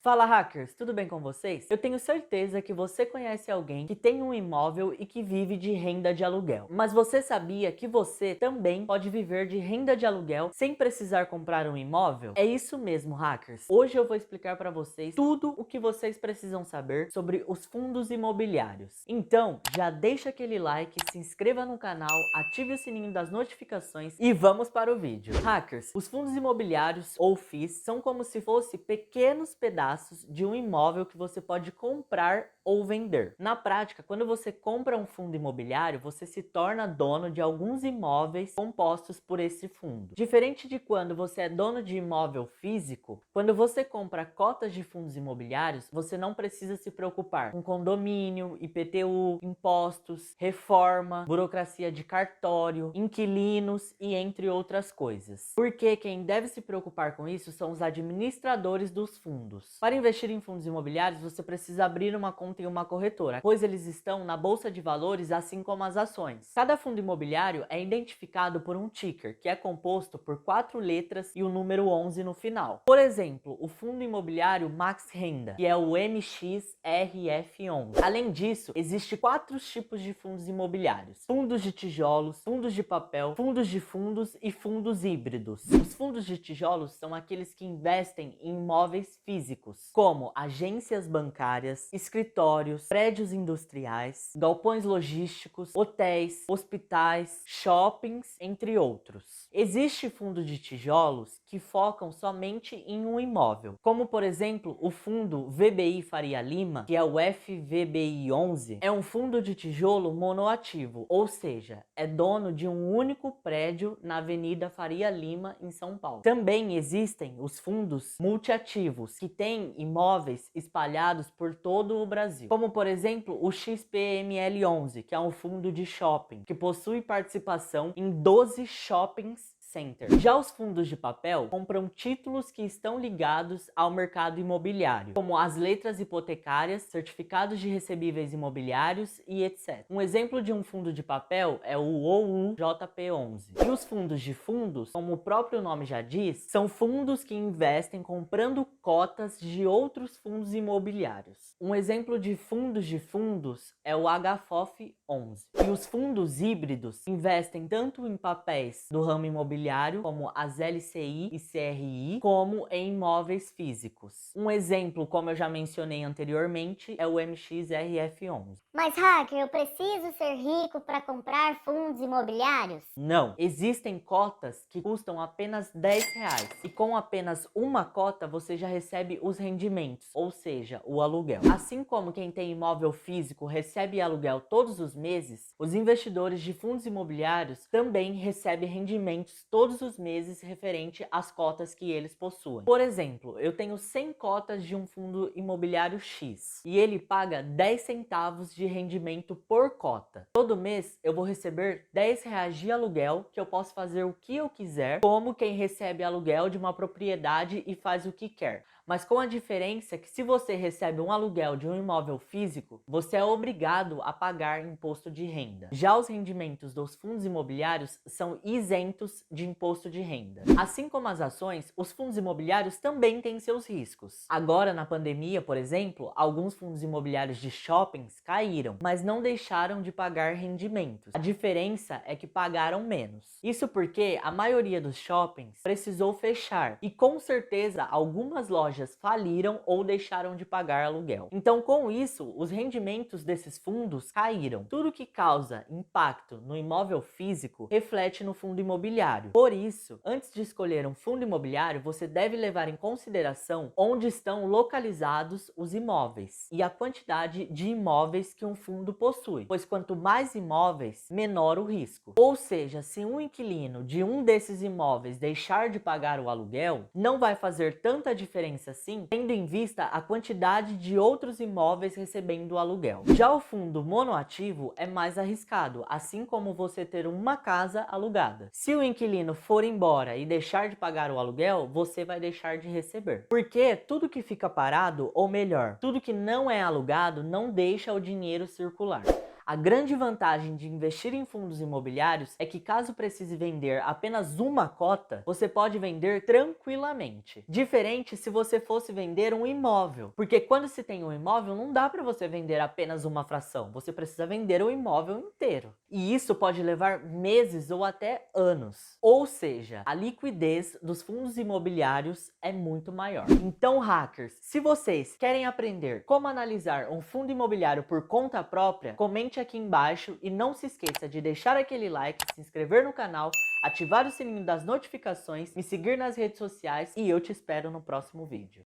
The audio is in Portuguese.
Fala hackers, tudo bem com vocês? Eu tenho certeza que você conhece alguém que tem um imóvel e que vive de renda de aluguel. Mas você sabia que você também pode viver de renda de aluguel sem precisar comprar um imóvel? É isso mesmo, hackers. Hoje eu vou explicar para vocês tudo o que vocês precisam saber sobre os fundos imobiliários. Então, já deixa aquele like, se inscreva no canal, ative o sininho das notificações e vamos para o vídeo. Hackers, os fundos imobiliários ou FIIs são como se fossem pequenos pedaços de um imóvel que você pode comprar ou vender. Na prática, quando você compra um fundo imobiliário, você se torna dono de alguns imóveis compostos por esse fundo. Diferente de quando você é dono de imóvel físico, quando você compra cotas de fundos imobiliários, você não precisa se preocupar com condomínio, IPTU, impostos, reforma, burocracia de cartório, inquilinos e entre outras coisas. Porque quem deve se preocupar com isso são os administradores dos fundos. Para investir em fundos imobiliários, você precisa abrir uma conta em uma corretora, pois eles estão na bolsa de valores assim como as ações. Cada fundo imobiliário é identificado por um ticker, que é composto por 4 letras e o número 11 no final. Por exemplo, o fundo imobiliário Max Renda, que é o MXRF11. Além disso, existem 4 tipos de fundos imobiliários: fundos de tijolos, fundos de papel, fundos de fundos e fundos híbridos. Os fundos de tijolos são aqueles que investem em imóveis físicos, como agências bancárias, escritórios, prédios industriais, galpões logísticos, hotéis, hospitais, shoppings, entre outros. Existe fundo de tijolos que focam somente em um imóvel, como por exemplo o fundo VBI Faria Lima, que é o FVBI11, é um fundo de tijolo monoativo, ou seja, é dono de um único prédio na Avenida Faria Lima, em São Paulo. Também existem os fundos multiativos, que têm imóveis espalhados por todo o Brasil, como por exemplo o XPML11, que é um fundo de shopping, que possui participação em 12 shoppings center. Já os fundos de papel compram títulos que estão ligados ao mercado imobiliário, como as letras hipotecárias, certificados de recebíveis imobiliários e etc. Um exemplo de um fundo de papel é o OUJP11. E os fundos de fundos, como o próprio nome já diz, são fundos que investem comprando cotas de outros fundos imobiliários. Um exemplo de fundos é o HFOF11. E os fundos híbridos investem tanto em papéis do ramo imobiliário, como as LCI e CRI, como em imóveis físicos. Um exemplo, como eu já mencionei anteriormente, é o MXRF11. Mas, hacker, eu preciso ser rico para comprar fundos imobiliários? Não, existem cotas que custam apenas R$ 10 e com apenas uma cota você já recebe os rendimentos, ou seja, o aluguel. Assim como quem tem imóvel físico recebe aluguel todos os meses, os investidores de fundos imobiliários também recebem rendimentos todos os meses referente às cotas que eles possuem. Por exemplo, eu tenho 100 cotas de um fundo imobiliário X e ele paga 10 centavos de rendimento por cota. Todo mês eu vou receber R$ 10 de aluguel, que eu posso fazer o que eu quiser, como quem recebe aluguel de uma propriedade e faz o que quer. Mas com a diferença que se você recebe um aluguel de um imóvel físico, você é obrigado a pagar imposto de renda. Já os rendimentos dos fundos imobiliários são isentos de imposto de renda. Assim como as ações, os fundos imobiliários também têm seus riscos. Agora, na pandemia, por exemplo, alguns fundos imobiliários de shoppings caíram, mas não deixaram de pagar rendimentos. A diferença é que pagaram menos. Isso porque a maioria dos shoppings precisou fechar e com certeza algumas lojas faliram ou deixaram de pagar aluguel. Então, com isso, os rendimentos desses fundos caíram. Tudo que causa impacto no imóvel físico reflete no fundo imobiliário. Por isso, antes de escolher um fundo imobiliário, você deve levar em consideração onde estão localizados os imóveis e a quantidade de imóveis que um fundo possui, pois quanto mais imóveis, menor o risco. Ou seja, se um inquilino de um desses imóveis deixar de pagar o aluguel, não vai fazer tanta diferença assim, tendo em vista a quantidade de outros imóveis recebendo o aluguel. Já o fundo monoativo é mais arriscado, assim como você ter uma casa alugada. Se o inquilino for embora e deixar de pagar o aluguel, você vai deixar de receber. Porque tudo que fica parado, ou melhor, tudo que não é alugado, não deixa o dinheiro circular. A grande vantagem de investir em fundos imobiliários é que caso precise vender apenas uma cota, você pode vender tranquilamente. Diferente se você fosse vender um imóvel, porque quando se tem um imóvel não dá para você vender apenas uma fração, você precisa vender o imóvel inteiro. E isso pode levar meses ou até anos. Ou seja, a liquidez dos fundos imobiliários é muito maior. Então, hackers, se vocês querem aprender como analisar um fundo imobiliário por conta própria, comente aqui embaixo e não se esqueça de deixar aquele like, se inscrever no canal, ativar o sininho das notificações, me seguir nas redes sociais e eu te espero no próximo vídeo.